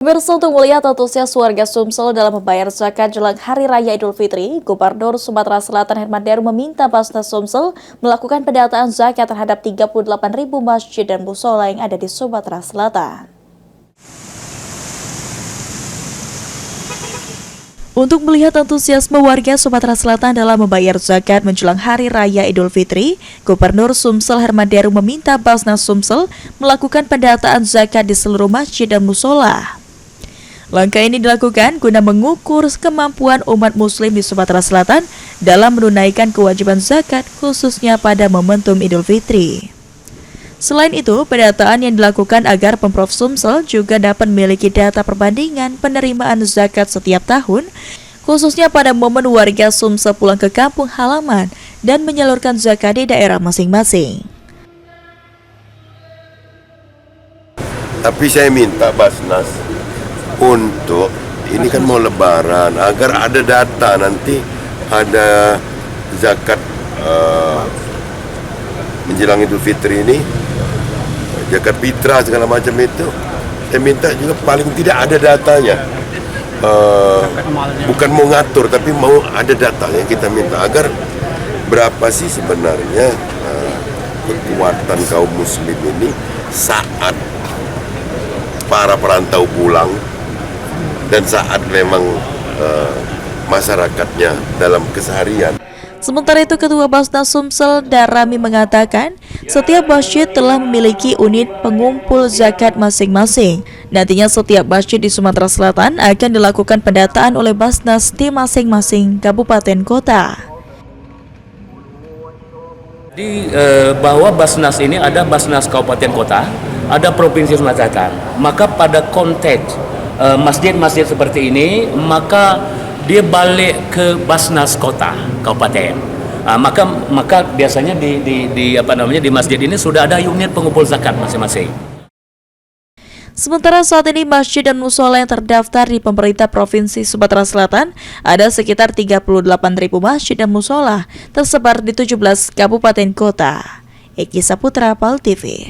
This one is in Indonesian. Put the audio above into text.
Pemirsa, untuk melihat antusias warga Sumsel dalam membayar zakat jelang Hari Raya Idul Fitri, Gubernur Sumatera Selatan Herman Deru meminta Basnas Sumsel melakukan pendataan zakat terhadap 38.000 masjid dan musola yang ada di Sumatera Selatan. Untuk melihat antusiasme warga Sumatera Selatan dalam membayar zakat menjelang Hari Raya Idul Fitri, Gubernur Sumsel Herman Deru meminta Basnas Sumsel melakukan pendataan zakat di seluruh masjid dan musola. Langkah ini dilakukan guna mengukur kemampuan umat muslim di Sumatera Selatan dalam menunaikan kewajiban zakat khususnya pada momentum Idul Fitri. Selain itu, pendataan yang dilakukan agar Pemprov Sumsel juga dapat memiliki data perbandingan penerimaan zakat setiap tahun, khususnya pada momen warga Sumsel pulang ke kampung halaman dan menyalurkan zakat di daerah masing-masing. Tapi saya minta Basnas untuk, ini kan mau lebaran, agar ada data nanti, ada zakat menjelang Idul Fitri ini, zakat fitrah segala macam itu. Saya minta juga paling tidak ada datanya. Bukan mau ngatur, tapi mau ada datanya. Kita minta agar berapa sih sebenarnya kekuatan kaum muslim ini saat para perantau pulang dan saat memang masyarakatnya dalam keseharian. Sementara itu, Ketua Basnas Sumsel Darami mengatakan setiap masjid telah memiliki unit pengumpul zakat masing-masing. Nantinya setiap masjid di Sumatera Selatan akan dilakukan pendataan oleh Basnas di masing-masing kabupaten kota. Di bahwa Basnas ini ada Basnas kabupaten kota, ada provinsi Sumatera Selatan. Maka pada konteks masjid-masjid seperti ini, maka dia balik ke Basnas kota kabupaten. Maka biasanya di masjid ini sudah ada unit pengumpul zakat masing-masing. Sementara saat ini masjid dan musola yang terdaftar di pemerintah Provinsi Sumatera Selatan ada sekitar 38.000 masjid dan musola tersebar di 17 kabupaten kota. Eki Saputra, PAL TV.